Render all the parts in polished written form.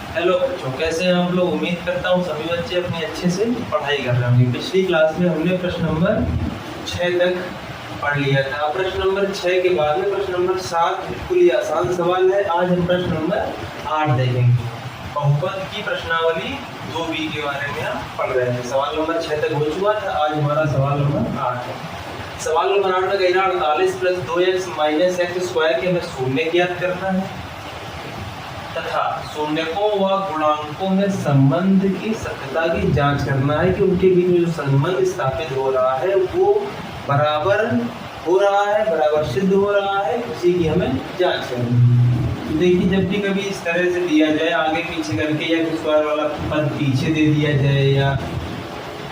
Hello बच्चों, कैसे हैं आप लोग। उम्मीद करता हूँ सभी बच्चे अपनी अच्छे से पढ़ाई कर रहे होंगे। पिछली क्लास में हमने प्रश्न नंबर 6 तक पढ़ लिया था। प्रश्न नंबर 6 के बाद में प्रश्न नंबर 7 बिल्कुल ही आसान सवाल है। आज हम प्रश्न नंबर 8 देखेंगे। बहुपद की प्रश्नावली 2b के बारे में हम पढ़ रहे थे। सवाल नंबर 6 तक हो चुका था। आज हमारा सवाल नंबर 8 है। सवाल नंबर 8 में कहना 48 + 2x - x² के हमें शून्य ज्ञात करना है तथा शून्यकों व गुणांकों में संबंध की सत्यता की जांच करना है कि उनके बीच में जो संबंध स्थापित हो रहा है वो बराबर हो रहा है, बराबर सिद्ध हो रहा है, उसी की हमें जांच करनी है। तो देखिए, जब भी कभी इस तरह से दिया जाए आगे पीछे करके, या स्क्वायर वाला पद पीछे दे दिया जाए या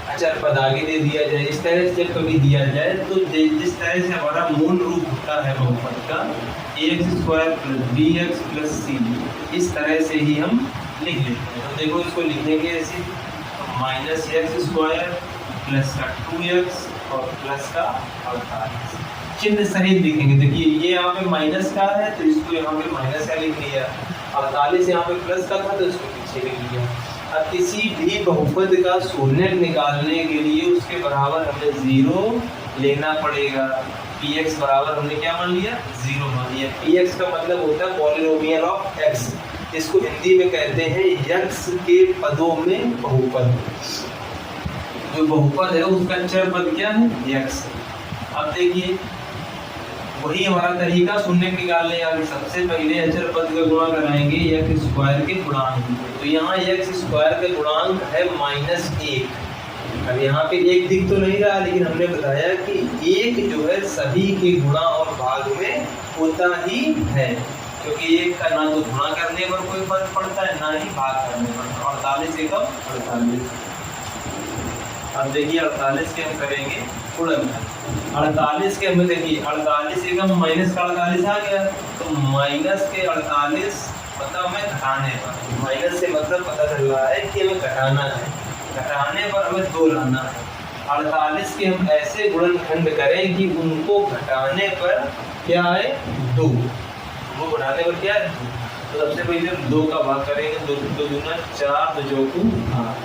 अचर पद आगे दे दिया जाए, इस तरह से जब कभी दिया जाए तो जिस तरह से हमारा मूल रूप होता है बहुपद का ax² + bx + c, इस तरह से ही हम लिख लेते हैं। तो देखो, इसको लिखने के ऐसे -x² प्लस का 2x और प्लस का 48 चिन्ह सहित लिखेंगे। देखिए, ये यहाँ पे माइनस का है तो इसको यहाँ पे माइनस का लिख लिया, 48 यहाँ पे प्लस का था तो इसको पीछे लिख लिया। अब किसी भी बहुपद का शून्य निकालने के लिए उसके बराबर हमें 0 लेना पड़ेगा। px बराबर हमने क्या मान लिया, 0 मान लिया। px का मतलब होता है पॉलिनोमियल ऑफ x, इसको हिंदी में कहते हैं x के पदों में बहुपद। जो बहुपद है उसका अचर पद क्या है, x। अब देखिए, वही हमारा तरीका शून्य निकालने का। सबसे पहले अचर पद का गुणा कराएंगे x² के गुणांक। तो यहाँ x² के गुणांक है -1। अब यहाँ पे एक दिख तो नहीं रहा, लेकिन हमने बताया कि एक जो है सभी के गुणा और भाग में होता ही है, क्योंकि एक का ना तो गुणा करने पर कोई फर्क पड़ता है ना ही भाग करने पर। 48 एकम 48। अब देखिए, 48 के हम करेंगे गुणन। 48 के हमें देखिए 48 एकम माइनस का 48 आ गया, तो माइनस के 48 मतलब हमें घटाने पर। माइनस से मतलब पता चल रहा है कि हमें घटाना है, घटाने पर हमें 2 लाना है। 48 के हम ऐसे गुणनखंड करें कि उनको घटाने पर क्या है, 2। वो घटाने पर क्या है, 2। तो सबसे पहले हम 2 का भाग करेंगे। 2 दूना 4, 2 चौकू 8।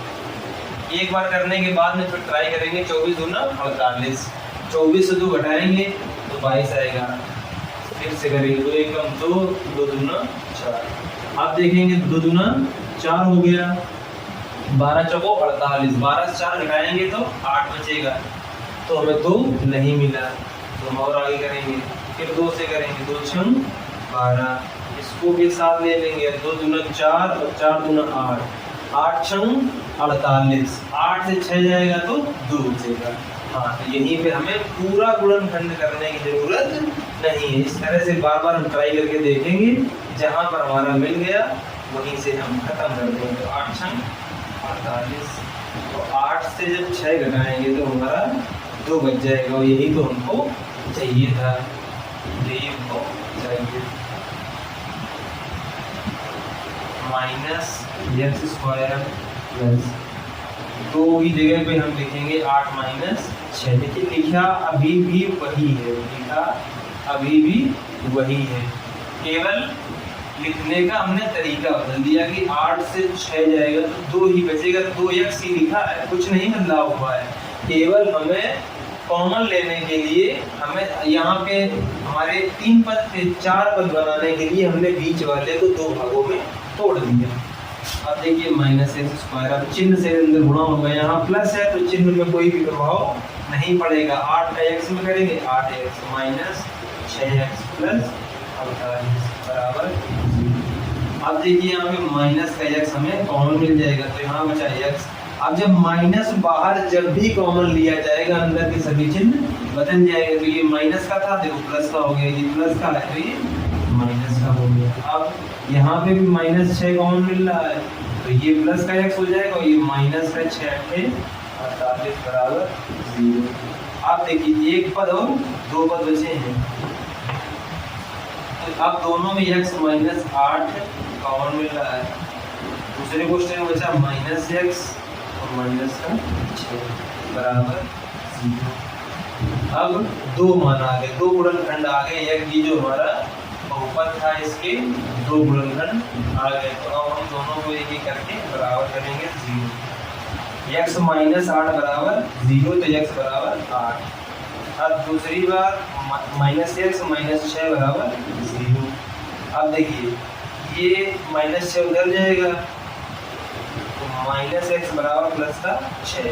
एक बार करने के बाद में फिर ट्राई करेंगे 24 दूना 48। 24 से 2 घटाएंगे तो 22 आएगा। फिर से करेंगे 2 एकम 2, 2 दूना 4। आप देखेंगे 2 दूना 4 हो गया, 12 चौको 48। 12 से 4 घटाएंगे तो 8 बचेगा, तो हमें 2 नहीं मिला। तो हम और आगे करेंगे, फिर 2 से करेंगे, 2 छंग 12। इसको भी साथ ले लेंगे, 2 दूना 4 और 4 दूना 8, 8 छंग 48। 8 से 6 जाएगा तो 2 बचेगा। हाँ, तो यहीं पे हमें पूरा गुणनखंड करने की जरूरत नहीं है। इस तरह से बार बार हम ट्राई करके देखेंगे, जहाँ पर हमारा मिल गया वहीं से हम खत्म कर देंगे। तो 8 छंग 48, तो 8 से जब 6 घटाएंगे तो हमारा 2 बच जाएगा, और यही तो हमको चाहिए था, यही हमको चाहिए। -x² प्लस 2 की जगह पे हम लिखेंगे 8 - 6। देखिए, लिखा अभी भी वही है, लिखा अभी भी वही है, केवल लिखने का हमने तरीका बदल दिया कि 8 से 6 जाएगा तो 2 ही बचेगा। 2x ही लिखा है, कुछ नहीं बदलाव हुआ है। केवल हमें कॉमन लेने के लिए हमें यहाँ पे हमारे 3 पद थे, 4 पद बनाने के लिए हमने बीच वाले को 2 भागों में तोड़ दिया। अब देखिए -x², अब चिन्ह से अंदर गुणा होगा, यहाँ प्लस है तो चिन्ह में कोई भी प्रभाव नहीं पड़ेगा। 8 का x में करेंगे 8x -6x + 48 बराबर 0। अब देखिए, यहाँ पे माइनस का x हमें कॉमन मिल जाएगा, तो यहाँ बचा x। अब जब माइनस बाहर जब भी कॉमन लिया जाएगा, अंदर के सभी चिन्ह बदल जाएगा। तो ये माइनस का था, देखो प्लस का हो गया, ये प्लस का है तो ये माइनस का हो गया। अब यहाँ पे भी -6 कॉमन मिल रहा है, तो ये प्लस का x हो जाएगा और ये माइनस का 6 × 48 बराबर 0। अब देखिए, एक पद और 2 पद बचे हैं, तो अब दोनों में x -8 कॉमन मिल रहा है। दूसरे क्वेश्चन में बचा -x और माइनस का 6 बराबर 0। अब 2 मान आ गए, 2 गुणनखंड आ गए। ये जो हमारा ऊपर था इसके दो गुणनखंड आ गए, तो अब हम दोनों को एक एक करके बराबर करेंगे 0। x माइनस 8 बराबर 0, तो x बराबर 8। अब दूसरी बार माइनस x माइनस 6 बराबर 0। अब देखिए ये माइनस 6 उधर जाएगा, तो माइनस एक्स बराबर प्लस का 6।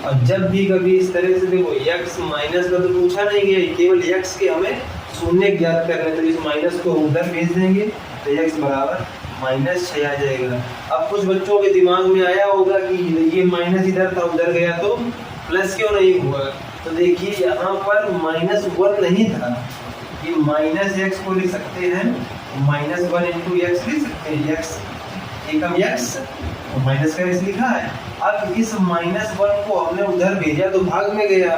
और जब भी कभी इस तरह से देखो x माइनस का तो पूछा नहीं गया, केवल x के हमें शून्य ज्ञात करने, तो इस माइनस को उधर भेज देंगे तो x बराबर माइनस 6 आ जाएगा। अब कुछ बच्चों के दिमाग में आया होगा कि ये माइनस इधर था उधर गया तो प्लस क्यों नहीं हुआ, तो देखिए यहाँ पर -1 नहीं था, ये माइनस एक्स को लिख सकते हैं -1 इंटू एक्स लिख सकते हैं, x एकम x और माइनस का x लिखा है। अब इस -1 को हमने उधर भेजा तो भाग में गया,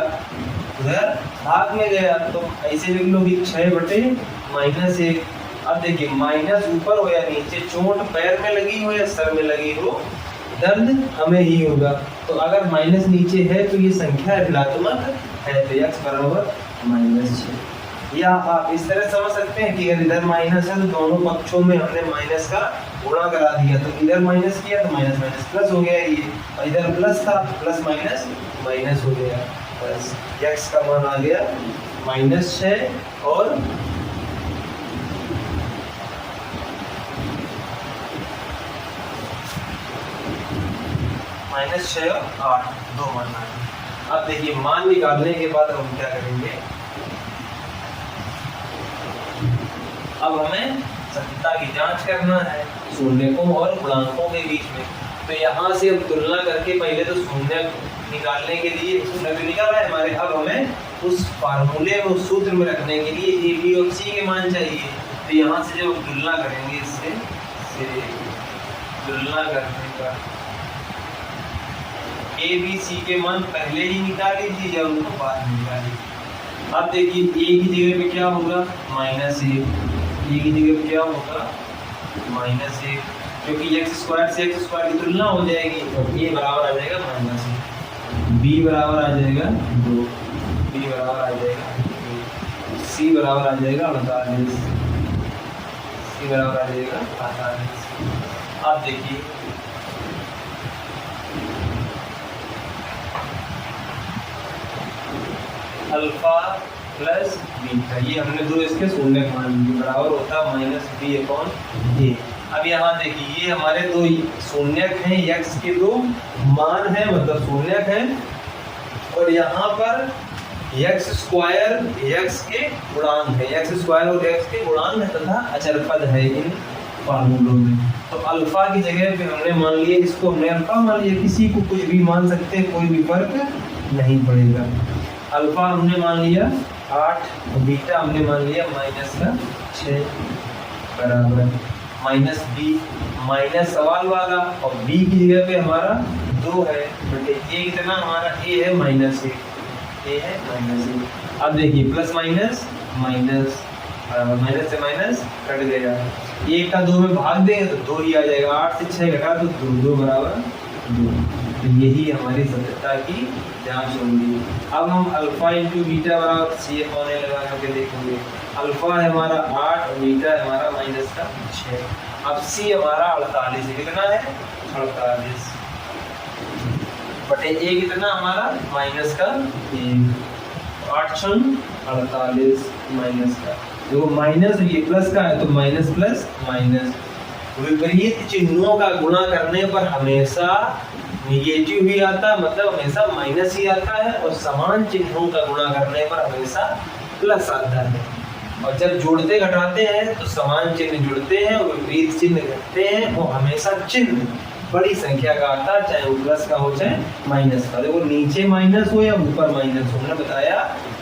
उधर भाग में गया, तो ऐसे लिख लो कि 6/-1। अब देखिए माइनस ऊपर हो या नीचे, चोट पैर में लगी हो या सर में लगी हो, दर्द हमें ही होगा। तो अगर माइनस नीचे है तो ये संख्या ऋणात्मक है, तो x बराबर -6। या आप इस तरह समझ सकते हैं कि अगर इधर माइनस है तो दोनों पक्षों में हमने माइनस का गुणा करा दिया, तो इधर माइनस किया तो माइनस माइनस प्लस हो गया ये, और इधर प्लस था प्लस माइनस माइनस हो गया, बस x का मान आ गया -6 और -6 और 8 दो मान आए। अब देखिए मान निकालने के बाद हम क्या करेंगे, अब हमें सत्यता की जांच करना है शून्यकों और गुणांकों के बीच में। तो यहाँ से अब तुलना करके पहले तो शून्य निकालने के लिए शून्य तो निकाला है हमारे, अब हमें उस फार्मूले में उस सूत्र में रखने के लिए a b और c के मान चाहिए। तो यहाँ से जब तुलना करेंगे इससे तुलना करने का a b c के मान पहले ही निकाल लीजिए या उनको बाद में निकालिए। अब देखिए a की जगह पे क्या होगा -1, a की जगह पे क्या होगा -1, क्योंकि x² से x² की तुलना हो जाएगी, तो a बराबर आ जाएगा -1, b बराबर आ जाएगा 2, b बराबर आ जाएगा 2, c बराबर आ जाएगा 48, c बराबर आ जाएगा 48। अब देखिए अल्फा प्लस बीटा, ये हमने दो इसके शून्य मान लिए, बराबर होता -b/a। अब यहाँ देखिए ये हमारे दो शून्यक हैं, x के दो मान हैं मतलब शून्यक हैं, और यहाँ पर x² x के गुणांक है, x² और x के गुणांक है तथा अचर पद है इन फार्मूलों में। तो अल्फा की जगह पे हमने मान लिया, इसको हमने अल्फा मान लिया, किसी को कुछ भी मान सकते हैं, कोई भी फर्क नहीं पड़ेगा। अल्फा हमने मान लिया 8 और बीटा हमने मान लिया -6 बराबर -b माइनस सवाल वाला, और b की जगह पे हमारा 2 है, बटे a कितना हमारा a है -1, a है -1। अब देखिए प्लस माइनस माइनस माइनस से माइनस कट गया, 1 का 2 में भाग देंगे तो 2 ही आ जाएगा, 8 से 6 घटा तो 2 बराबर 2। तो यही हमारी सत्यता की जांच होगी। अब हम अल्फा इंटू बीटा बराबर c/a लगा करके देखेंगे। अल्फा है हमारा 8 और बीटा है हमारा -6। अब c हमारा 48 है, कितना है 48 बटे a कितना हमारा -1, 8 48 माइनस का, देखो माइनस ये प्लस का है तो माइनस प्लस माइनस, विपरीत चिन्हों का गुणा करने पर हमेशा निगेटिव ही आता, मतलब हमेशा माइनस ही आता है, और समान चिन्हों का गुणा करने पर हमेशा प्लस आता है। और जब जोड़ते घटाते हैं तो समान चिन्ह जुड़ते हैं और विपरीत चिन्ह घटते हैं, और हमेशा चिन्ह बड़ी संख्या का आता है, चाहे वो प्लस का हो चाहे माइनस का। देखो नीचे माइनस हो या ऊपर माइनस हो, हमने बताया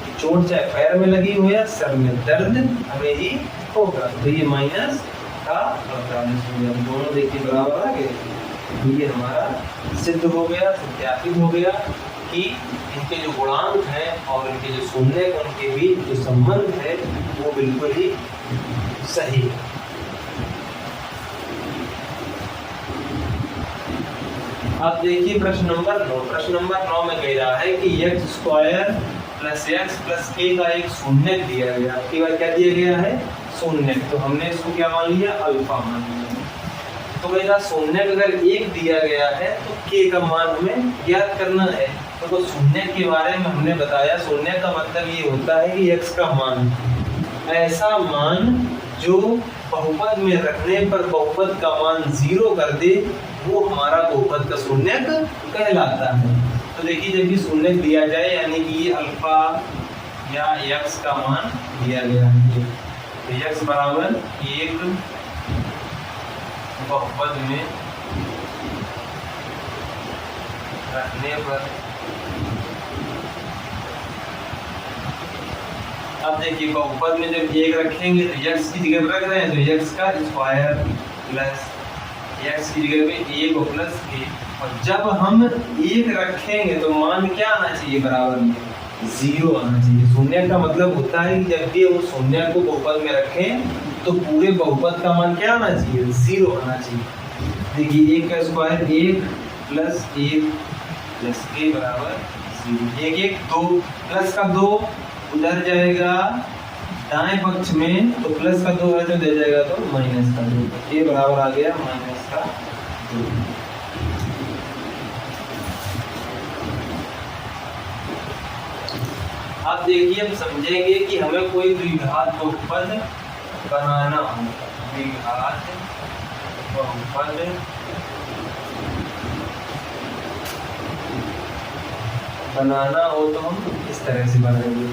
कि चोट चाहे पैर में लगी हो या सर में, दर्द हमें ही होगा। तो ये माइनस का 48 हो गया, दोनों देखिए बराबर आ गए। ये हमारा सिद्ध हो गया, सत्यापित हो गया कि इनके जो गुणांक हैं और इनके जो शून्य उनके बीच जो संबंध है वो बिल्कुल ही सही है। अब देखिए प्रश्न नंबर 9। प्रश्न नंबर 9 में कह रहा है कि x² + x + k का एक शून्यक दिया गया। आपकी बार क्या दिया गया है? शून्य, तो हमने इसको क्या मान लिया, अल्फा मान लिया। तो मेरा शून्य अगर 1 दिया गया है तो के का मान हमें ज्ञात करना है। तो शून्य के बारे में हमने बताया, शून्य का मतलब ये होता है कि x का मान, ऐसा मान जो बहुपद में रखने पर बहुपद का मान 0 कर दे, वो हमारा बहुपद का शून्यक कहलाता है। तो देखिए जब भी शून्यक दिया जाए यानी कि अल्फा या x का मान दिया गया है, तो x बराबर 1 बहुपद में रखने पर, अब देखिए बहुपद में जब 1 रखेंगे तो x की जगह पर रख रहे हैं तो x का स्क्वायर प्लस x की जगह पे 1 प्लस a, और जब हम 1 रखेंगे तो मान क्या आना चाहिए, बराबर में 0 आना चाहिए। शून्य का मतलब होता है कि जब भी हम शून्य को बहुपद में रखें तो पूरे बहुपद का मान क्या आना चाहिए, 0 आना चाहिए। देखिए 1 का स्क्वायर 1 प्लस 1 प्लस a बराबर 0। 1 1 2 प्लस का 2 उधर जाएगा दाएं पक्ष में, तो प्लस का 2 है तो दे जाएगा तो माइनस का 2, a बराबर आ गया माइनस का 2। अब देखिए हम समझेंगे कि हमें कोई द्विघात बहुपद बनाना हो, द्विघात बहुपद बनाना हो तो हम इस तरह से बनाएंगे।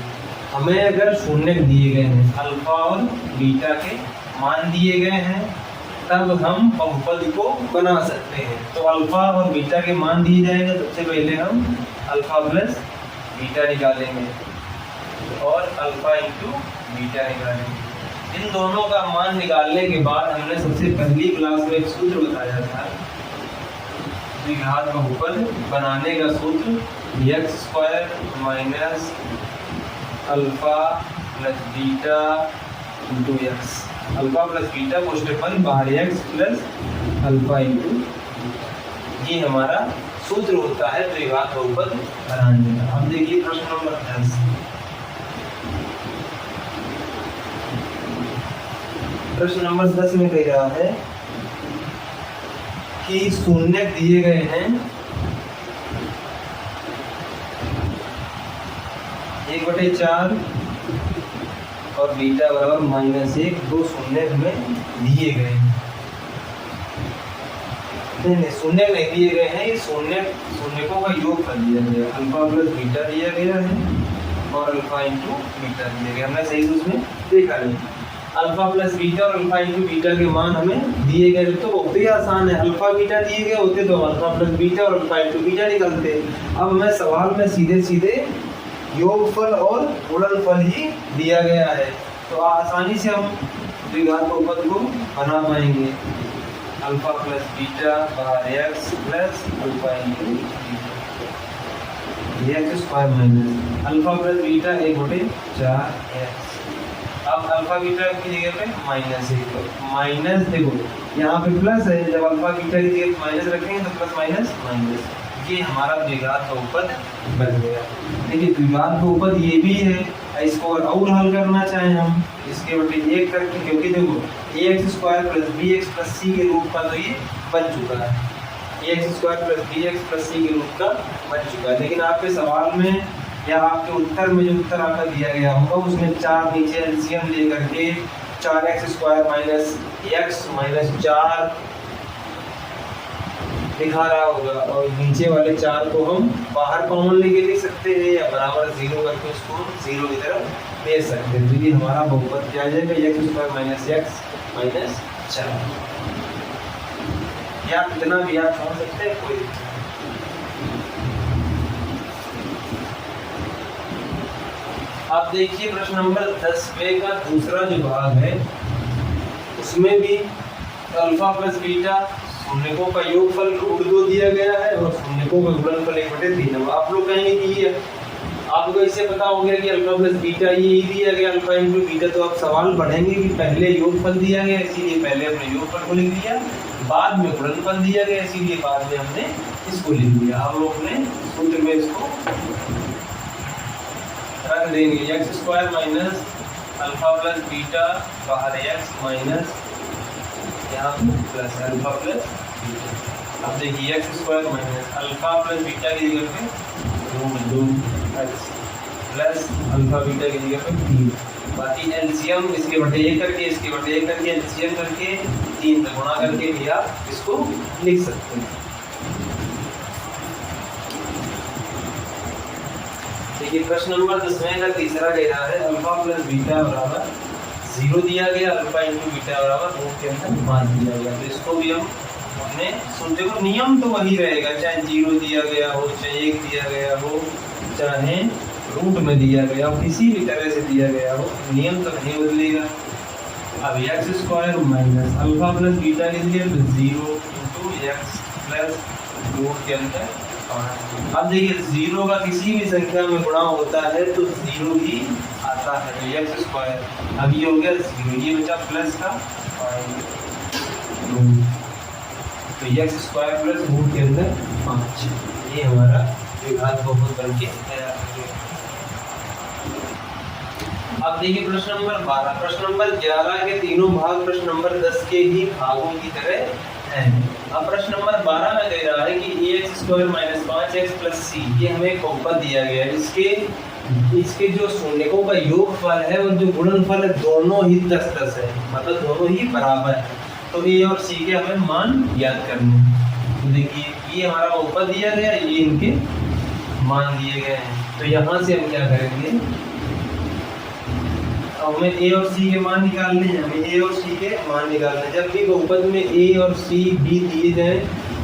हमें अगर शून्य दिए गए हैं, अल्फा और बीटा के मान दिए गए हैं, तब हम बहुपद को बना सकते हैं। तो अल्फा और बीटा के मान दिए जाएंगे, सबसे पहले हम अल्फा प्लस बीटा निकालेंगे और अल्फा इंटू बीटा निकालेंगे। इन दोनों का मान निकालने के बाद हमने सबसे पहली क्लास में एक सूत्र बताया था, द्विघात बहुपद बनाने का सूत्र, x square minus alpha plus beta into x, alpha plus beta को स्टेपन बाहर x प्लस अल्फा इंटू, ये हमारा सूत्र होता है द्विघात बहुपद बनाने का। अब देखिए प्रश्न नंबर 10, प्रश्न नंबर 10 में कह रहा है कि शून्य दिए गए हैं 1/4 और बीटा बराबर -1, दो शून्य हमें दिए गए हैं। नहीं शून्य नहीं दिए गए हैं, ये शून्यकों का योग कर दिया गया, अल्फा प्लस बीटा दिया गया है और अल्फा इंटू बीटा दिया गया। हमने सही उसमें देखा नहीं, अल्फा प्लस बीटा और अल्फा इंटू बीटा के मान हमें दिए गए तो बहुत ही आसान है। अल्फा बीटा दिए गए होते तो अल्फा प्लस बीटा और अल्फा इंटू बीटा निकलते। अब हमें सवाल में सीधे सीधे योगफल और गुणनफल ही दिया गया है, तो आसानी से हम द्विघात बहुपद को बना पाएंगे। अल्फा प्लस बीटा बाहर x plus alpha into x square minus alpha plus beta 1/4x। अब अल्फा बीटा की जगह पे -1, माइनस देखो यहाँ पे प्लस है, जब अल्फा बीटा की जगह माइनस रखेंगे तो प्लस माइनस माइनस, ये हमारा द्विघात बहुपद बन गया। देखिए द्विघात बहुपद ये भी है, इसको और हल करना चाहें हम इसके बटे 1 करके, क्योंकि देखो ax square plus bx plus c के रूप का तो ये बन चुका है, ax square plus bx plus c के रूप का बन चुका है। लेकिन आपके सवाल में या आपके उत्तर में जो उत्तर आपका दिया गया होगा उसमें 4 नीचे एलसीएम लेकर के 4x square minus x minus 4 दिखा रहा होगा, और नीचे वाले 4 को हम बाहर कॉमन लेके लिख सकते हैं या बराबर 0 करके उसको 0 की तरफ भेज सकते हैं। तो ये हमारा बहुपद क्या आ जाएगा, x square minus x minus 4, या कितना भी आप समझ सकते हैं, कोई। आप देखिए प्रश्न नंबर 10 का दूसरा जो भाग है उसमें भी अल्फा प्लस बीटा शून्यकों का योगफल √2 दिया गया है और शून्यकों का गुणनफल 1/3। आप लोग कहेंगे कि ये आपको इससे पता हो गया कि अल्फा प्लस बीटा ये ही दिया गया अल्फा इंटू बीटा, तो आप सवाल पढ़ेंगे कि पहले योगफल दिया गया इसीलिए पहले हमने योगफल को लिख दिया, बाद में गुणनफल दिया गया इसीलिए बाद में हमने इसको लिख दिया। हम लोग ने सूत्र में इसको रख देंगे, x square minus alpha plus beta बाहर एक्स माइनस यहाँ प्लस अल्फा प्लस बीटा। अब देखिए x square minus alpha plus beta की जगह पे root 2 x plus alpha beta की जगह पे 3। बाकी एलसीएम इसके बटे 1 करके इसके बटे 1 करके एलसीएम करके 3 से गुणा करके भी आप इसको लिख सकते हैं। देखिए प्रश्न नंबर 10 का तीसरा कह रहा है अल्फा प्लस बीटा बराबर 0 दिया गया, अल्फा इंटू बीटा बराबर रूट के अंदर 5 दिया गया। तो इसको भी हम अपने सुनते को नियम तो वही रहेगा, चाहे 0 दिया गया हो, चाहे 1 दिया गया हो, चाहे रूट में दिया गया हो, किसी भी तरह से दिया गया हो, नियम तो नहीं बदलेगा। अब x square minus alpha plus beta के लिए 0 इंटू एक्स प्लस रूट के अंदर। अब देखिए 0 का किसी भी संख्या में गुणा होता है तो 0 ही आता है, तो एक्स स्क्वायर। अब ये हो गया 0, ये बचा प्लस का तो एक्स स्क्वायर प्लस रूट के अंदर 5। ये हमारा विभाग बहुपद बन के तैयार हो गया। अब देखिए प्रश्न नंबर 12। प्रश्न नंबर 11 के तीनों भाग प्रश्न नंबर 10 के ही भागों की तरह है। अब प्रश्न नंबर 12 में कह रहा है कि ax square minus 5x plus c, ये हमें एक बहुपद दिया गया है। इसके जो शून्यकों का योगफल है और जो गुणनफल है दोनों ही 10-10 है, मतलब दोनों ही बराबर है। तो a और c के हमें मान याद करने हैं। तो देखिए ये हमारा बहुपद दिया गया, ये इनके मान दिए गए हैं। तो यहाँ से हम क्या करेंगे, हमें a और c के मान निकालने हैं, हमें a और c के मान निकालने हैं। जब भी बहुपद में a और c भी दिए जाए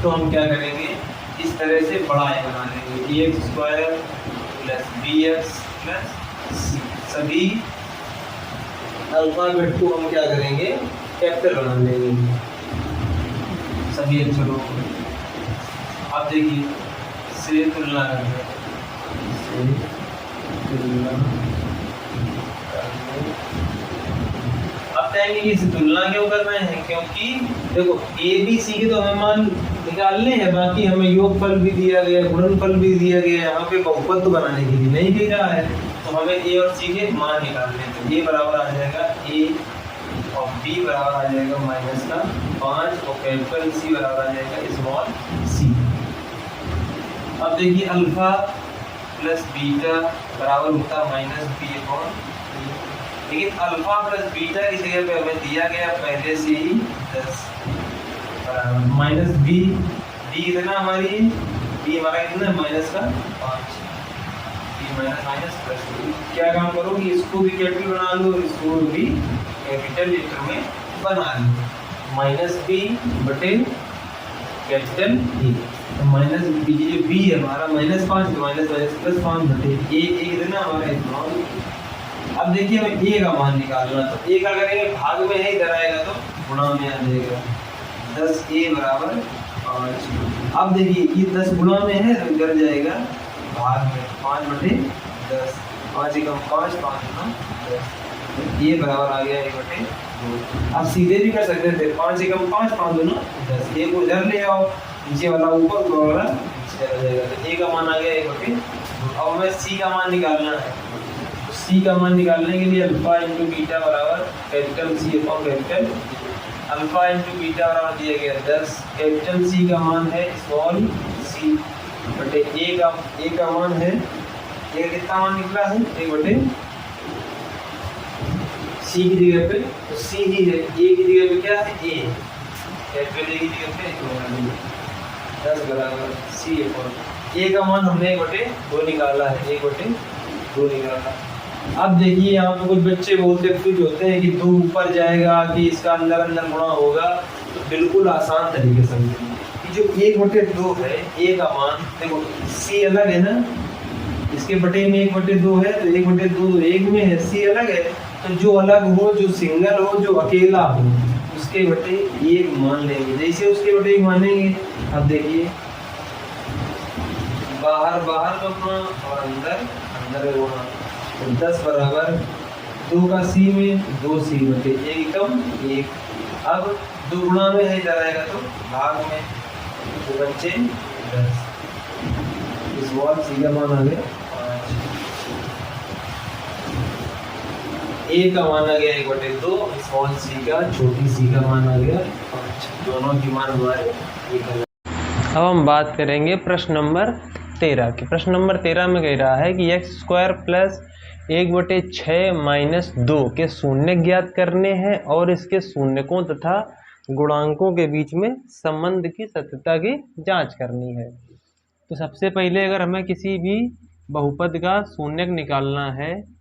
तो हम क्या करेंगे, इस तरह से बड़ा a बना लेंगे, ax square plus bx plus c। सभी अल्फाबेट को हम क्या करेंगे, कैपिटल बना लेंगे सभी अक्षरों को। अब देखिए से तुलना करते हैं, से तुलना। अब कहेंगे कि इसे तुलना क्यों कर रहे हैं, क्योंकि देखो ए बी सी के तो हमें मान निकालने हैं, बाकी हमें योगफल भी दिया गया, गुणनफल भी दिया गया, यहाँ पे बहुपद तो बनाने के लिए नहीं दे रहा है। तो हमें ए और सी के मान निकालने हैं। तो ए बराबर आ जाएगा ए और बी बराबर आ जाएगा माइनस का 5 और कैपिटल सी बराबर आ जाएगा स्मॉल सी। अब देखिए अल्फा प्लस बीटा बराबर होता माइनस बी अपॉन, लेकिन अल्फा प्लस बीटा की जगह पे हमें दिया गया पहले से ही 10 बराबर माइनस बी। बी इतना हमारी बी हमारा कितना माइनस का 5, बी माइनस प्लस। क्या काम करो कि इसको भी कैपिटल बना लो, इसको भी कैपिटल लेटर में बना लो, माइनस बी बटे कैपिटल ए। तो माइनस बी जो बी है हमारा माइनस 5 माइनस प्लस 5 बटे ए इतना हमारा इतना। अब देखिए हमें a का मान निकालना, तो a का करेंगे भाग में है, इधर आएगा तो गुणा में आ जाएगा 10a बराबर 5। अब देखिए ये 10 गुणा में है तो इधर जाएगा भाग में 5 बटे 10, 5 एकम 5 5 गुना 10, ये बराबर आ गया 1 बटे 2। आप सीधे भी कर सकते थे 5 एकम 5 5 गुना 10, a को इधर ले आओ, नीचे वाला ऊपर ऊपर वाला नीचे आ जाएगा। तो a का मान आ गया 1 बटे 2। अब हमें c का मान निकालना है। c का मान निकालने के लिए अल्फा इंटू बीटा बराबर capital C upon capital. Alpha into beta बराबर दिया गया 10, कैपिटल सी का मान है स्मॉल सी बटे ए का मान है, ए कितना मान निकला है 1 बटे सी की जगह पे तो सी ही है, ए की जगह पे क्या है ए, कैपिटल ए की जगह पे 10 बराबर सी अपॉन ए का मान हमने 1 बटे 2 निकाला है, 1 बटे 2 निकाला। अब देखिए यहाँ पे कुछ बच्चे बहुत कंफ्यूज होते हैं कि 2 ऊपर जाएगा कि इसका अंदर अंदर गुणा होगा। तो बिल्कुल आसान तरीके से कि जो 1 बटे 2 है, a का मान देखो c अलग है ना, इसके बटे में 1 बटे 2 है तो 1 बटे 2 1 में है, c अलग है। तो जो अलग हो, जो सिंगल हो, जो अकेला हो, उसके बटे 1 मान लेंगे। जैसे उसके बटे 1 मानेंगे, अब देखिए बाहर बाहर का गुणा और अंदर अंदर गुणा, तो 10 बराबर 2 का c में 2c बटे 1 कम 1। अब 2 गुणा में है, इधर आएगा तो भाग में, तो बच्चे 10, इस वाल c का मान आ गया 5। a ए का मान आ गया 1/2, स्मॉल सी का छोटी सी का मान आ गया 5। दोनों की मान हमारे निकल। अब हम बात करेंगे प्रश्न नंबर 13 की। प्रश्न नंबर 13 में कह रहा है कि x² प्लस 1/6 माइनस 2 के शून्य ज्ञात करने हैं और इसके शून्यकों तथा गुणांकों के बीच में संबंध की सत्यता की जांच करनी है। तो सबसे पहले अगर हमें किसी भी बहुपद का शून्यक निकालना है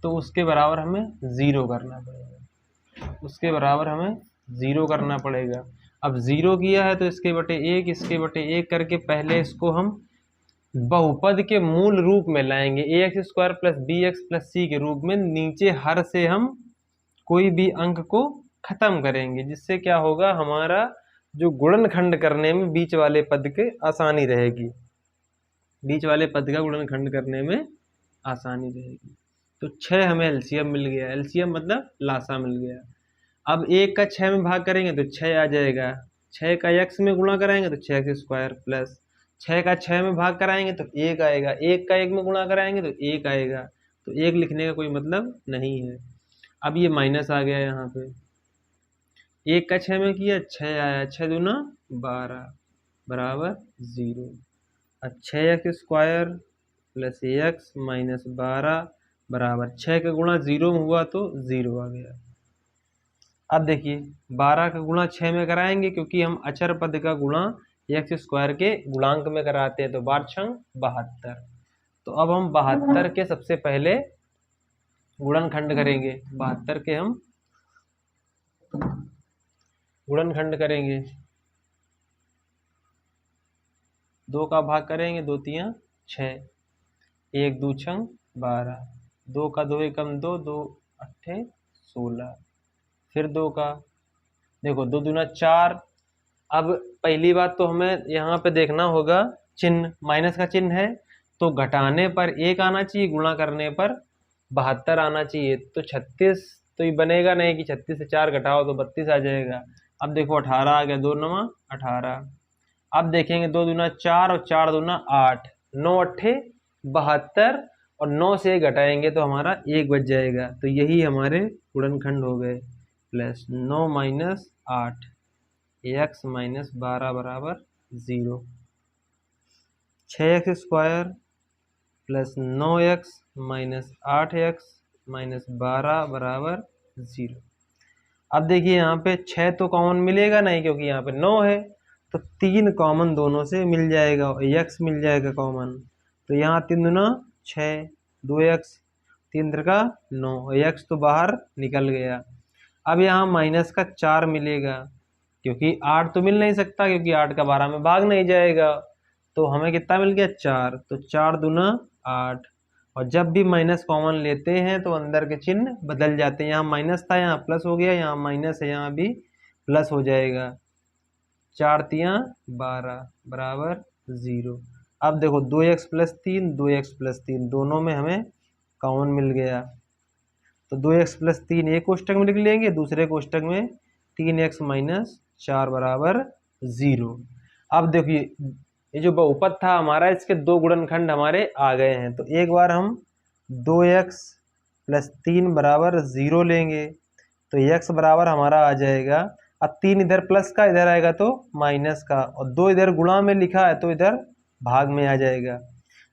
तो उसके बराबर हमें 0 करना पड़ेगा, उसके बराबर हमें 0 करना पड़ेगा। अब 0 किया है तो इसके बटे 1, इसके बटे 1 करके पहले इसको हम बहुपद के मूल रूप में लाएंगे, ax² plus bx plus c के रूप में। नीचे हर से हम कोई भी अंक को खत्म करेंगे, जिससे क्या होगा, हमारा जो गुणनखंड करने में बीच वाले पद के आसानी रहेगी, बीच वाले पद का गुणनखंड करने में आसानी रहेगी। तो 6 हमें एलसीएम मिल गया, एलसीएम मतलब लासा मिल गया। अब 1 का 6 में भाग करेंगे तो 6 आ जाएगा, 6 का x में गुणा कराएंगे तो 6x² प्लस 6 का 6 में भाग कराएंगे तो 1 आएगा, 1 का 1 में गुणा कराएंगे तो 1 आएगा। तो 1 लिखने का कोई मतलब नहीं है। अब ये माइनस आ गया यहाँ पे, 1 का 6 में किया 6 आया, 6 दूना 12 बराबर 0। अब 6x² प्लस ax माइनस 12 बराबर 6 का गुणा 0 में हुआ तो 0 आ गया। अब देखिए 12 का गुणा 6 में कराएंगे, क्योंकि हम अचर पद का गुणा x² के गुणांक में कराते हैं, तो 12×72। तो अब हम 72 के सबसे पहले गुणनखंड करेंगे, 72 के हम गुणनखंड करेंगे, 2 का भाग करेंगे, 2 तियां 6, 1 2 छंग 12, 2 का 2 एकम 2, 2 अट्ठे 16, फिर 2 का देखो 2 दूना 4। अब पहली बात तो हमें यहाँ पे देखना होगा चिन्ह, माइनस का चिन्ह है तो घटाने पर 1 आना चाहिए, गुणा करने पर 72 आना चाहिए। तो 36 तो ये बनेगा नहीं कि 36 से 4 घटाओ तो 32 आ जाएगा। अब देखो 18 आ गया, 2 9 18। अब देखेंगे 2 दूना 4 और 4 दूना 8, 9 अट्ठे 72 और 9 से घटाएंगे तो हमारा 1 बच जाएगा। तो यही हमारे गुणनखंड हो गए, प्लस 9 माइनस 8 x माइनस 12 बराबर 0। 6x² plus 9x minus 8x minus 12 बराबर 0। अब देखिए यहाँ पे 6 तो कॉमन मिलेगा नहीं, क्योंकि यहाँ पे 9 है, तो 3 कॉमन दोनों से मिल जाएगा, x मिल जाएगा कॉमन। तो यहाँ 3 दूना 6, 2x 3 त्रिका 9, x तो बाहर निकल गया। अब यहाँ माइनस का 4 मिलेगा, क्योंकि 8 तो मिल नहीं सकता, क्योंकि 8 का 12 में भाग नहीं जाएगा। तो हमें कितना मिल गया 4, तो 4 दूना 8। और जब भी माइनस कॉमन लेते हैं तो अंदर के चिन्ह बदल जाते हैं, यहाँ माइनस था यहाँ प्लस हो गया, यहाँ माइनस है यहाँ भी प्लस हो जाएगा। 4 तियां 12 बराबर 0। अब देखो 2x प्लस 3, 2x प्लस 3 दोनों में हमें कॉमन मिल गया, तो 2x प्लस 3 एक कोष्टक में लिख लेंगे, दूसरे कोष्टक में 3x माइनस 4 बराबर 0। अब देखिए ये जो बहुपद था हमारा, इसके 2 गुणनखंड हमारे आ गए हैं। तो एक बार हम 2x प्लस 3 बराबर 0 लेंगे, तो x बराबर हमारा आ जाएगा, अब 3 इधर प्लस का इधर आएगा तो माइनस का, और 2 इधर गुणा में लिखा है तो इधर भाग में आ जाएगा।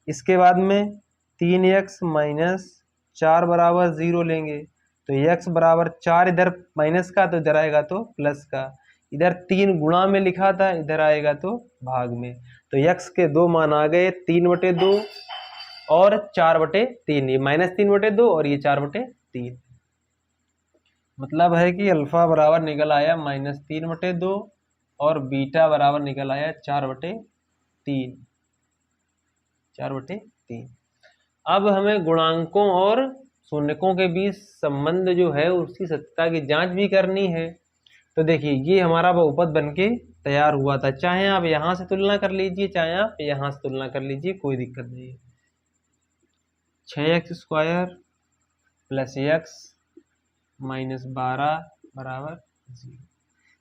इसके बाद में 3x माइनस 4 बराबर 0 लेंगे, तो x बराबर 4 इधर माइनस का तो इधर आएगा तो प्लस का, इधर 3 गुणा में लिखा था इधर आएगा तो भाग में। तो x के 2 मान आ गए, 3/2 और 4/3, ये -3/2 और ये 4/3। मतलब है कि अल्फा बराबर निकल आया -3/2 और बीटा बराबर निकल आया 4/3। अब हमें गुणांकों और शून्यकों के बीच संबंध जो है उसकी सत्यता की जांच भी करनी है। तो देखिए ये हमारा बहुपद बनके तैयार हुआ था, चाहे आप यहाँ से तुलना कर लीजिए, चाहे आप यहाँ से तुलना कर लीजिए, कोई दिक्कत नहीं है। 6x² प्लस x माइनस 12 बराबर 0,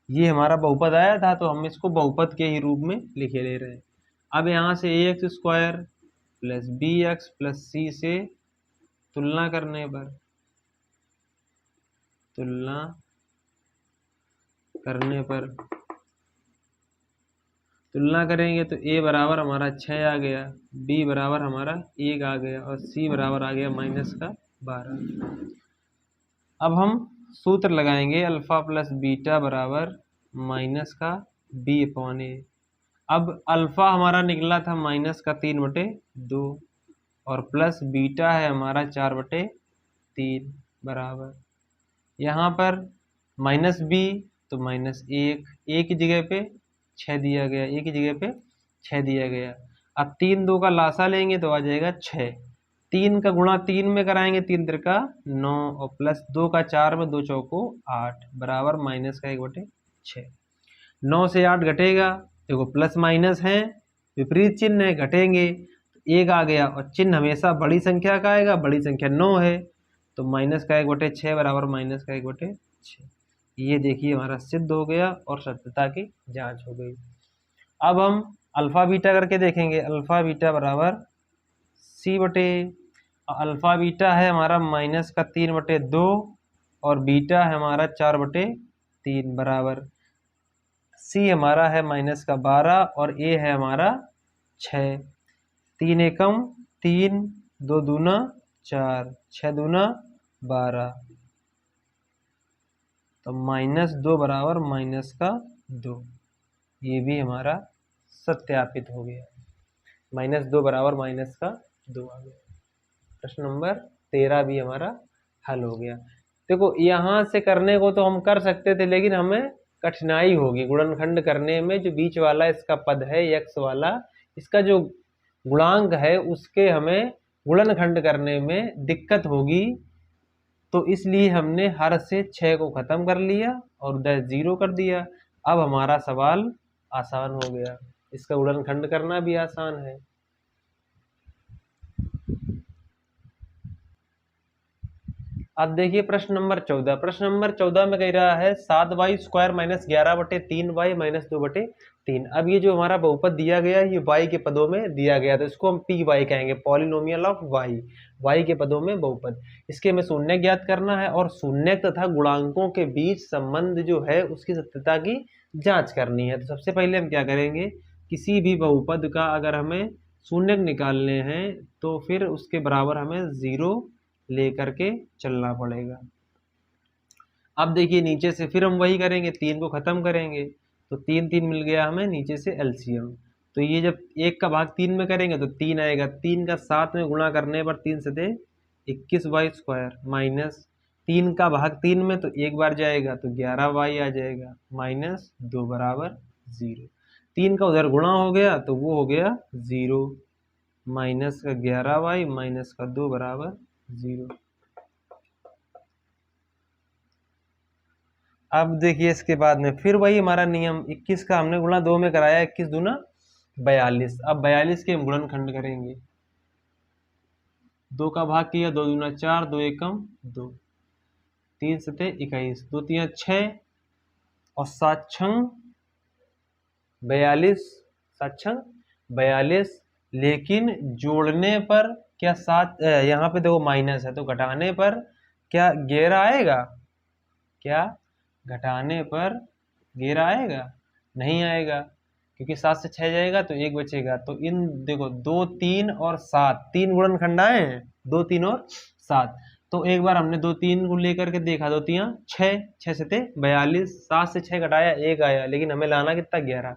ये हमारा बहुपद आया था, तो हम इसको बहुपद के ही रूप में लिखे ले रहे हैं। अब यहाँ से ax² plus bx plus c से तुलना करने पर तुलना करने पर तुलना करेंगे तो a बराबर हमारा 6 आ गया, b बराबर हमारा 1 आ गया और c बराबर आ गया -12। अब हम सूत्र लगाएंगे अल्फा प्लस बीटा बराबर -b/a। अब अल्फा हमारा निकला था -3/2 और प्लस बीटा है हमारा 4/3 बराबर, यहाँ पर -b तो -1, a की जगह पे 6 दिया गया, a की जगह पे 6 दिया गया। अब 3 2 का लासा लेंगे तो आ जाएगा 6, 3 का गुणा 3 में कराएंगे 3 3 9 और प्लस 2 का 4 में 2 चौको 8 बराबर -1/6। 9 से 8 घटेगा, देखो प्लस माइनस है, विपरीत चिन्ह है, घटेंगे तो 1 आ गया और चिन्ह हमेशा बड़ी संख्या का आएगा, बड़ी संख्या 9 है तो -1/6 बराबर -1/6। ये देखिए हमारा सिद्ध हो गया और सत्यता की जांच हो गई। अब हम अल्फा बीटा करके देखेंगे, अल्फा बीटा बराबर c/, अल्फा बीटा है हमारा -3/2 और बीटा है हमारा 4/3 बराबर, c हमारा है -12 और a है हमारा 6। 3 एकम 3, 2 दूना 4, 6 दूना 12 तो -2 बराबर -2। ये भी हमारा सत्यापित हो गया, -2 बराबर -2 आ गया। प्रश्न नंबर 13 भी हमारा हल हो गया। देखो यहाँ से करने को तो हम कर सकते थे, लेकिन हमें कठिनाई होगी गुणनखंड करने में। जो बीच वाला इसका पद है x वाला, इसका जो गुणांक है उसके हमें गुणनखंड करने में दिक्कत होगी, तो इसलिए हमने हर से 6 को खत्म कर लिया और उधर 0 कर दिया। अब हमारा सवाल आसान हो गया, इसका गुणनखंड करना भी आसान है। अब देखिए प्रश्न नंबर 14। प्रश्न नंबर 14 में कह रहा है 7y² - 11/3y - 2/3। अब ये जो हमारा बहुपद दिया गया है ये y के पदों में दिया गया, तो इसको हम py कहेंगे, पॉलिनोमियल ऑफ y के पदों में बहुपद। इसके हमें शून्य ज्ञात करना है और शून्य तथा गुणांकों के बीच संबंध जो है उसकी सत्यता की जांच करनी है। तो सबसे पहले हम क्या करेंगे, किसी भी बहुपद का अगर हमें शून्य निकालने हैं तो फिर उसके बराबर हमें 0 लेकर के चलना पड़ेगा। अब देखिए नीचे से फिर हम वही करेंगे, 3 को खत्म करेंगे तो 3 3 मिल गया हमें, नीचे से एलसीएम। तो ये जब 1 का भाग 3 में करेंगे तो 3 आएगा, 3 का 7 में गुणा करने पर 3 सते 21y² माइनस 3 का भाग 3 में तो एक बार जाएगा तो 11y आ जाएगा -2 बराबर 0। 3 का उधर गुणा हो गया तो वो हो गया 0, -11y -2 बराबर 0। अब देखिए इसके बाद में फिर वही हमारा नियम, 21 का हमने गुणा 2 में कराया, 21 दूना 42। अब 42 के हम गुणनखंड करेंगे, 2 का भाग किया, 2 दूना 4, 2 एकम 2, 3 सते 21, 2 3 6 और 7 छंग 42, 7 छंग 42। लेकिन जोड़ने पर क्या 7, यहाँ पे देखो माइनस है तो घटाने पर क्या 11 आएगा? क्या घटाने पर 11 आएगा? नहीं आएगा, क्योंकि 7 से 6 जाएगा तो 1 बचेगा। तो इन देखो 2 3 और 7 3 गुणनखंड आए हैं, 2 3 और 7। तो एक बार हमने 2 3 को लेकर के देखा, 2 3 6, 6 से 42, 7 से 6 घटाया 1 आया, लेकिन हमें लाना कितना 11।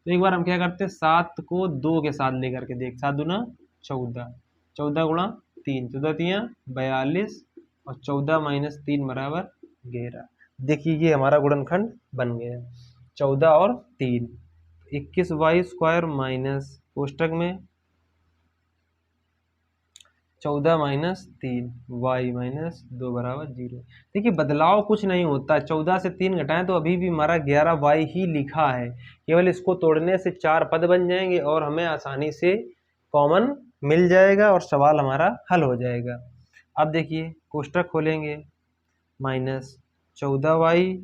तो एक बार हम क्या करते हैं, 7 को 2 के साथ लेकर के देख, 7 दूना 14, 14 गुणा 3, 14 3 42 और 14 - 3 बराबर 11। देखिए ये हमारा गुणनखंड बन गया, 14 और 3, 21y² माइनस कोष्टक में 14 - 3y - 2 बराबर 0। देखिए बदलाव कुछ नहीं होता, 14 से 3 घटाएं तो अभी भी हमारा 11y ही लिखा है, केवल इसको तोड़ने से 4 पद बन जाएंगे और हमें आसानी से कॉमन मिल जाएगा और सवाल हमारा हल हो जाएगा। अब देखिए कोष्टक खोलेंगे, -14y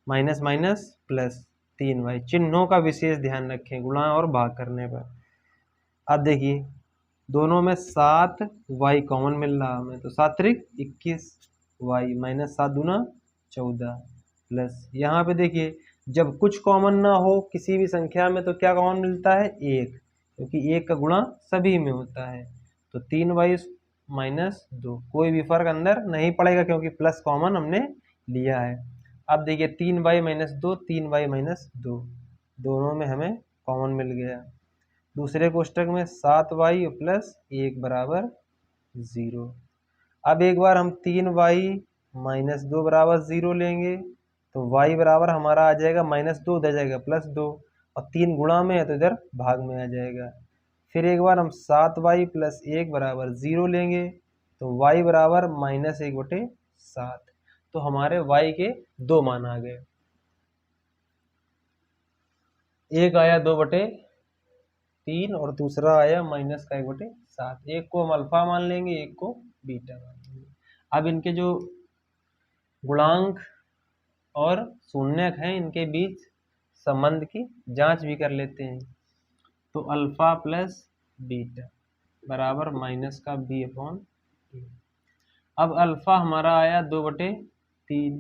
minus minus plus 3y, चिन्हों का विशेष ध्यान रखें गुणा और भाग करने पर। अब देखिए दोनों में 7y कॉमन मिल रहा हमें, तो 7 × 21y -7 दूना 14 प्लस यहाँ पे देखिए जब कुछ कॉमन ना हो किसी भी संख्या में तो क्या कॉमन मिलता है 1, क्योंकि 1 का गुणा सभी में होता है। तो 3y माइनस 2, कोई भी फर्क अंदर नहीं पड़ेगा क्योंकि प्लस कॉमन हमने लिया है। अब देखिए 3y माइनस 2, 3y माइनस 2, दोनों में हमें कॉमन मिल गया। दूसरे कोष्टक में 7y प्लस 1 बराबर 0। अब एक बार हम 3y माइनस 2 बराबर 0 लेंगे तो y बराबर हमारा आ जाएगा -2, उधर जाएगा +2 और 3 गुणा में है तो इधर भाग में आ जाएगा। फिर एक बार हम 7y प्लस 1 बराबर 0 लेंगे तो y बराबर -1/7। तो हमारे y के 2 मान आ गए, एक आया 2/3 और दूसरा आया -1/7। एक को हम अल्फा मान लेंगे, एक को बीटा मान लेंगे। अब इनके जो गुणांक और शून्यक हैं इनके बीच संबंध की जांच भी कर लेते हैं। तो अल्फा प्लस बीटा बराबर -b/a। अब अल्फा हमारा आया 2/3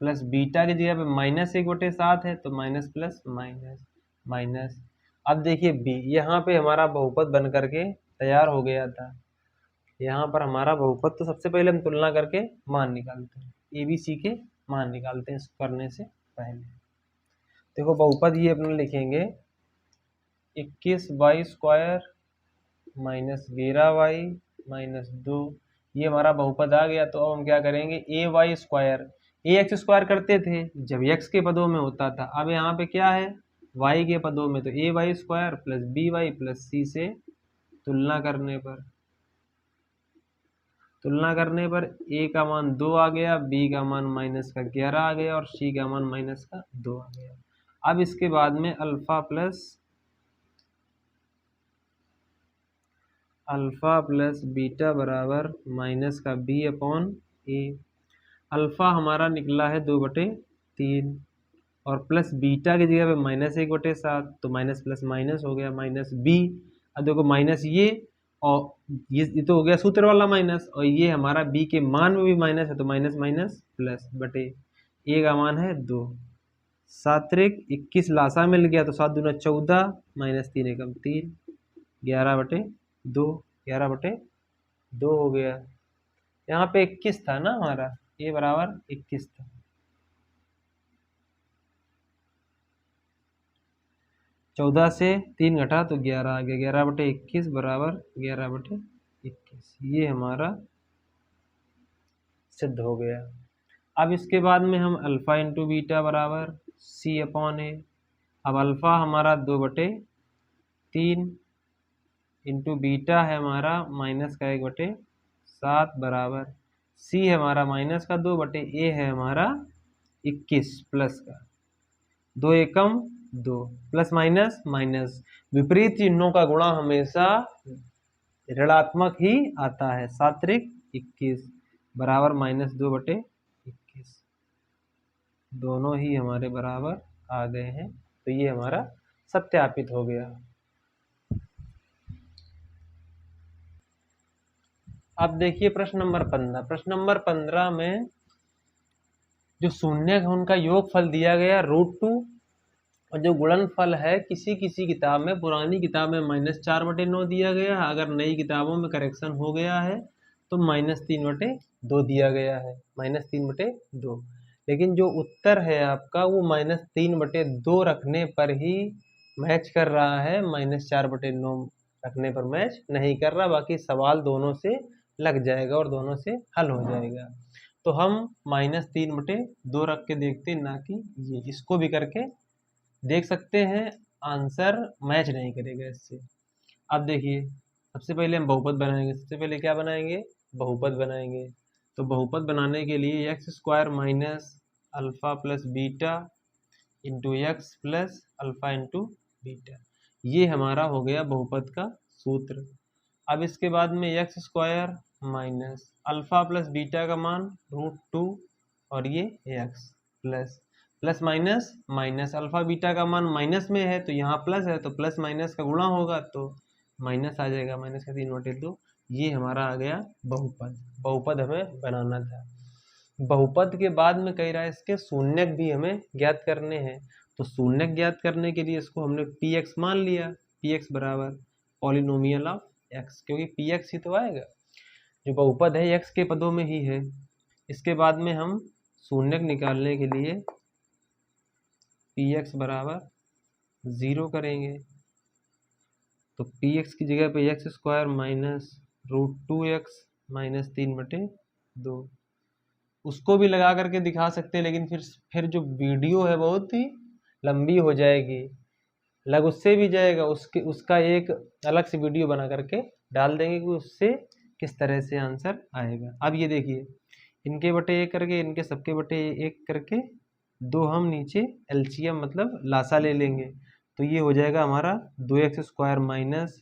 प्लस बीटा की जगह पे -1/7 है तो माइनस प्लस माइनस माइनस। अब देखिए b यहाँ पे हमारा बहुपद बन करके तैयार हो गया था। यहाँ पर हमारा बहुपद, तो सबसे पहले हम तुलना करके मान निकालते हैं, ABC के मान निकालते हैं इसको करने से पहले। देखो बहुपद ये अपने लिखेंगे 21y square minus 11y minus 2, ये हमारा बहुपद आ गया। तो अब हम क्या करेंगे, ay स्क्वायर, ax स्क्वायर करते थे जब x के पदों में होता था, अब यहाँ पे क्या है y के पदों में, तो ay square plus by plus c से तुलना करने पर a का मान 2 आ गया, b का मान -11 आ गया और c का मान -2 आ गया। अब इसके बाद में अल्फा प्लस बीटा बराबर -b/a। अल्फा हमारा निकला है 2/3 और प्लस बीटा की जगह पे -1/7, तो माइनस प्लस माइनस हो गया -b। अब देखो माइनस ये और ये तो हो गया सूत्र वाला माइनस, और ये हमारा b के मान में भी माइनस है तो माइनस माइनस प्लस बटे a का मान है 2। 7 21 लासा मिल गया तो 7 दूना 14 -3 एकम 3, 11/2, 11/2 हो गया। यहाँ पे 21 था ना हमारा, a बराबर 21 था। 14 से 3 घटा तो 11 आ गया, 11/21 बराबर 11/21, ये हमारा सिद्ध हो गया। अब इसके बाद में हम अल्फा इंटू बीटा बराबर c/a। अब अल्फा हमारा 2/3 इंटू बीटा है हमारा -1/7 बराबर c हमारा -2/a है हमारा 21 प्लस का 2 एकम 2 प्लस माइनस माइनस, विपरीत चिन्हों का गुणा हमेशा ऋणात्मक ही आता है। 7 21 बराबर -2/21, दोनों ही हमारे बराबर आ गए हैं, तो ये हमारा सत्यापित हो गया। अब देखिए प्रश्न नंबर 15। प्रश्न नंबर 15 में जो शून्य है उनका योगफल दिया गया √2, और जो गुणनफल है किसी किसी किताब में, पुरानी किताब में -4/9 दिया गया है, अगर नई किताबों में करेक्शन हो गया है तो -3/2 दिया गया है, -3/2। लेकिन जो उत्तर है आपका वो -3/2 रखने पर ही मैच कर रहा है, -4/9 रखने पर मैच नहीं कर रहा। बाकी सवाल दोनों से लग जाएगा और दोनों से हल हो जाएगा। तो हम -3/2 रख के देखते हैं, ना कि ये, इसको भी करके देख सकते हैं, आंसर मैच नहीं करेगा इससे। अब देखिए सबसे पहले हम बहुपद बनाएंगे। सबसे पहले क्या बनाएंगे, बहुपद बनाएंगे। तो बहुपद बनाने के लिए x square minus alpha plus beta into x plus alpha into beta, ये हमारा हो गया बहुपद का सूत्र। अब इसके बाद में x square minus alpha plus beta का मान √2 और ये x plus minus minus, alpha beta का मान माइनस में है तो यहाँ प्लस है तो प्लस माइनस का गुणा होगा तो माइनस आ जाएगा, -3/2। ये हमारा आ गया बहुपद। बहुपद हमें बनाना था। बहुपद के बाद में कह रहा है इसके शून्यक भी हमें ज्ञात करने हैं। तो शून्यक ज्ञात करने के लिए इसको हमने पी एक्स मान लिया, पी एक्स बराबर पॉलिनोमियल ऑफ एक्स, क्योंकि पी एक्स ही तो आएगा, जो बहुपद है एक्स के पदों में ही है। इसके बाद में हम शून्यक निकालने के लिए पी एक्स बराबर 0 करेंगे। तो पी एक्स की जगह पे x square minus √2x minus 3/2 उसको भी लगा करके दिखा सकते हैं, लेकिन फिर जो वीडियो है बहुत ही लंबी हो जाएगी, लग उससे भी जाएगा, उसका एक अलग से वीडियो बना करके डाल देंगे कि उससे किस तरह से आंसर आएगा। अब ये देखिए, इनके बटे 1 करके, इनके सबके बटे 1 करके, 2 हम नीचे एलसीएम मतलब लासा ले लेंगे, तो ये हो जाएगा हमारा 2x square minus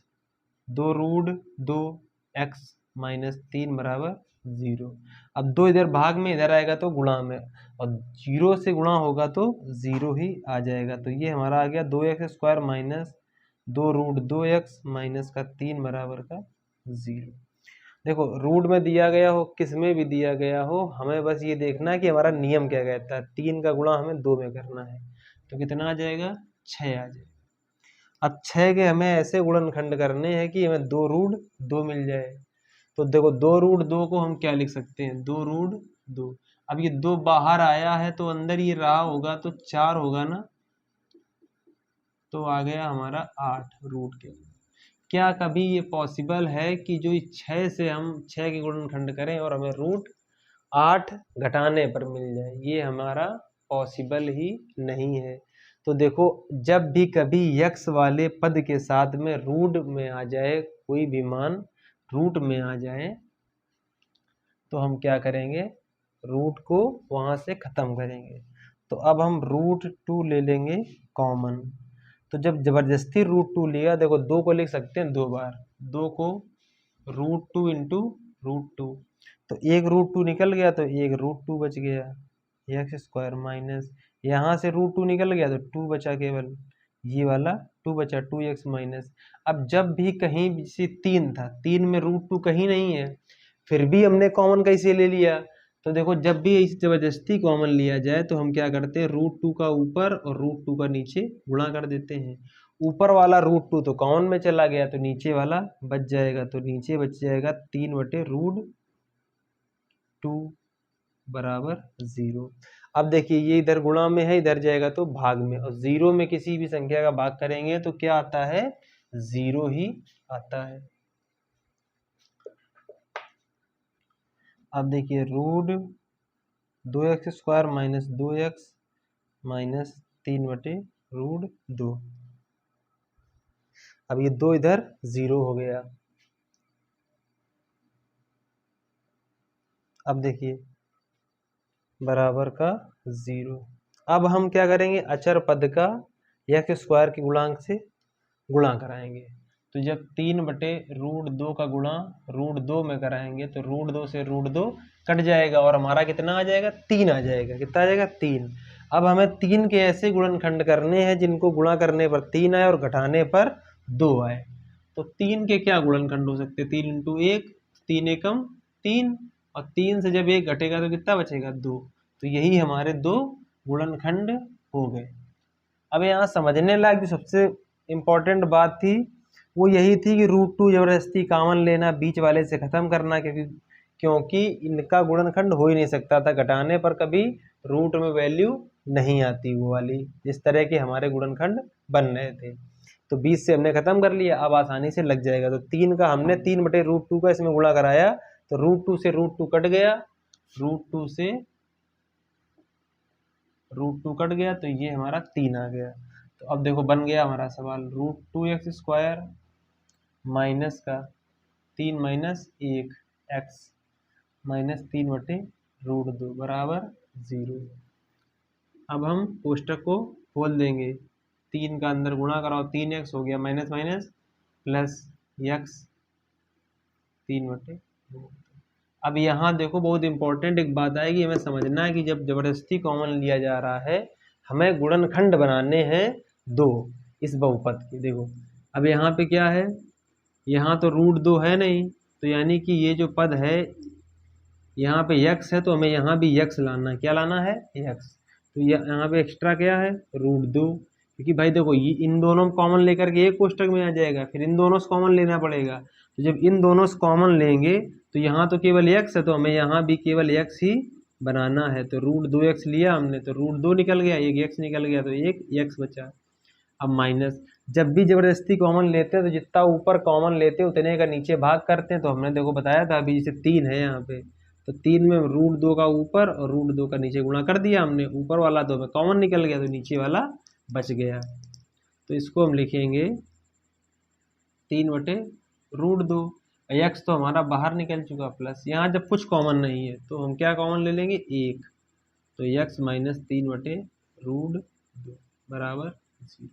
2√2x minus 3 बराबर 0। अब 2 इधर भाग में, इधर आएगा तो गुणा में, और 0 से गुणा होगा तो 0 ही आ जाएगा। तो ये हमारा आ गया 2x square minus 2√2x minus का 3 बराबर का 0। देखो रूट में दिया गया हो, किस में भी दिया गया हो, हमें बस ये देखना है कि हमारा नियम क्या कहता है। 3 का गुणा हमें 2 में करना है, तो कितना आ जाएगा, 6 आ जाएगा। अब 6 के हमें ऐसे गुणनखंड करने हैं कि हमें 2√2 मिल जाए। तो देखो 2√2 को हम क्या लिख सकते हैं, 2√2। अब ये 2 बाहर आया है तो अंदर ये रहा होगा तो 4 होगा ना, तो आ गया हमारा 8 रूट के। क्या कभी ये पॉसिबल है कि जो 6 से हम 6 के गुणनखंड करें और हमें √8 घटाने पर मिल जाए? ये हमारा पॉसिबल ही नहीं है। तो देखो जब भी कभी यक्स वाले पद के साथ में रूट में आ जाए, कोई भी मान रूट में आ जाए, तो हम क्या करेंगे, रूट को वहाँ से ख़त्म करेंगे। तो अब हम √2 ले लेंगे कॉमन। तो जब ज़बरदस्ती √2 लिया, देखो 2 को लिख सकते हैं 2 बार, 2 को √2 इंटू √2, तो एक √2 निकल गया तो एक √2 बच गया, एक्स स्क्वायर माइनस यहाँ से √2 निकल गया तो 2 बचा, केवल ये वाला 2 बचा, 2x माइनस। अब जब भी कहीं से 3 था, 3 में √2 कहीं नहीं है, फिर भी हमने कॉमन कैसे ले लिया? तो देखो जब भी इस जबरदस्ती कॉमन लिया जाए तो हम क्या करते हैं, √2 का ऊपर और √2 का नीचे गुणा कर देते हैं। ऊपर वाला √2 तो कॉमन में चला गया तो नीचे वाला बच जाएगा, तो नीचे बच जाएगा 3/√2 बराबर 0। अब देखिए ये इधर गुणा में है, इधर जाएगा तो भाग में, और 0 में किसी भी संख्या का भाग करेंगे तो क्या आता है, 0 ही आता है। अब देखिए √2x square minus 2x minus 3/√2। अब ये 2 इधर 0 हो गया। अब देखिए बराबर का 0। अब हम क्या करेंगे, अचर पद का x स्क्वायर के गुणांक से गुणा कराएंगे। तो जब 3/√2 का गुणा √2 में कराएंगे तो √2 से √2 कट जाएगा और हमारा कितना आ जाएगा, 3 आ जाएगा। कितना आ जाएगा, 3। अब हमें 3 के ऐसे गुणनखंड करने हैं जिनको गुणा करने पर 3 आए और घटाने पर 2 आए। तो 3 के क्या गुणनखंड हो सकते हैं, 3 इंटू 1, 3 एकम 3, और 3 से जब 1 घटेगा तो कितना बचेगा, 2। तो यही हमारे 2 गुणनखंड हो गए। अब यहाँ समझने लायक जो सबसे इम्पोर्टेंट बात थी वो यही थी कि √2 जबरदस्ती कॉमन लेना, बीच वाले से ख़त्म करना, क्योंकि इनका गुणनखंड हो ही नहीं सकता था, घटाने पर कभी रूट में वैल्यू नहीं आती वो वाली, जिस तरह के हमारे गुणनखंड बन रहे थे। तो 20 से हमने ख़त्म कर लिया, अब आसानी से लग जाएगा। तो 3 का हमने 3/√2 का इसमें गुणा कराया, तो √2 से √2 कट गया, √2 से √2 कट गया, तो ये हमारा 3 आ गया। तो अब देखो बन गया हमारा सवाल, √2x स्क्वायर माइनस का 3 माइनस 1 x माइनस 3/√2 बराबर 0। अब हम कोष्टक को खोल देंगे, 3 का अंदर गुणा कराओ, 3x हो गया माइनस माइनस प्लस x 3/√2। अब यहाँ देखो बहुत इंपॉर्टेंट एक बात आएगी, हमें समझना है कि जब जबरदस्ती कॉमन लिया जा रहा है, हमें गुणनखंड बनाने हैं 2 इस बहुपद के। देखो अब यहाँ पे क्या है, यहाँ तो √2 है नहीं, तो यानी कि ये जो पद है यहाँ पे x है तो हमें यहाँ भी x लाना है। क्या लाना है? x। तो यहाँ पे एक्स्ट्रा क्या है? √2, क्योंकि भाई देखो ये इन दोनों कॉमन लेकर के एक कोष्टक में आ जाएगा, फिर इन दोनों से कॉमन लेना पड़ेगा। तो जब इन दोनों से कॉमन लेंगे तो यहाँ तो केवल x है, तो हमें यहाँ भी केवल x ही बनाना है। तो √2x लिया हमने, तो √2 निकल गया, एक x निकल गया, तो एक x बचा। अब माइनस, जब भी ज़बरदस्ती कॉमन लेते हैं तो जितना ऊपर कॉमन लेते हैं उतने का नीचे भाग करते हैं। तो हमने देखो बताया था अभी, जैसे 3 है यहाँ पे, तो 3 में √2 का ऊपर और √2 का नीचे गुणा कर दिया हमने, ऊपर वाला 2 में कॉमन निकल गया तो नीचे वाला बच गया। तो इसको हम लिखेंगे 3/√2। x तो हमारा बाहर निकल चुका, प्लस यहाँ जब कुछ कॉमन नहीं है तो हम क्या कॉमन ले लेंगे? 1। तो x - 3/√2 बराबर 0।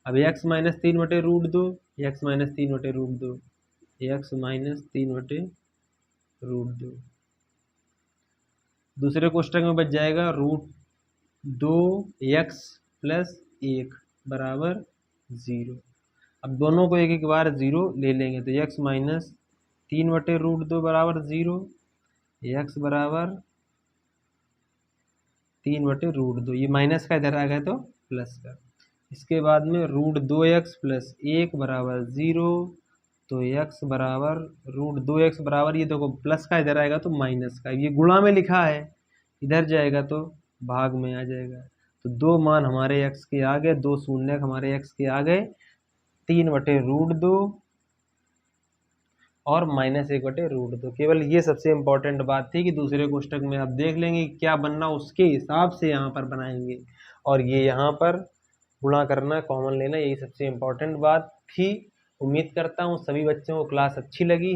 अब x - 3/√2, x - 3/√2, x - 3/√2, दूसरे कोष्टक में बच जाएगा √2x + 1 बराबर 0। अब दोनों को एक एक बार 0 ले लेंगे, तो x - 3/√2 बराबर 0, x बराबर 3/√2, ये माइनस का इधर आ गया तो प्लस का। इसके बाद में √2x + 1 बराबर 0, तो x बराबर √2x बराबर, ये देखो प्लस का इधर आएगा तो माइनस का, ये गुणा में लिखा है, इधर जाएगा तो भाग में आ जाएगा। तो 2 मान हमारे x के आ गए, 2 शून्य हमारे x के आ गए, 3/√2 और -1/√2। केवल ये सबसे इम्पोर्टेंट बात थी कि दूसरे कोष्टक में आप देख लेंगे क्या बनना, उसके हिसाब से यहाँ पर बनाएंगे, और ये यहाँ पर गुणा करना, कॉमन लेना, यही सबसे इम्पोर्टेंट बात थी। उम्मीद करता हूँ सभी बच्चों को क्लास अच्छी लगी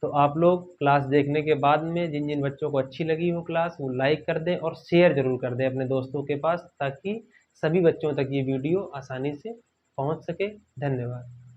तो आप लोग क्लास देखने के बाद में जिन जिन बच्चों को अच्छी लगी हो क्लास, वो लाइक कर दें और शेयर ज़रूर कर दें अपने दोस्तों के पास, ताकि सभी बच्चों तक ये वीडियो आसानी से पहुँच सके। धन्यवाद।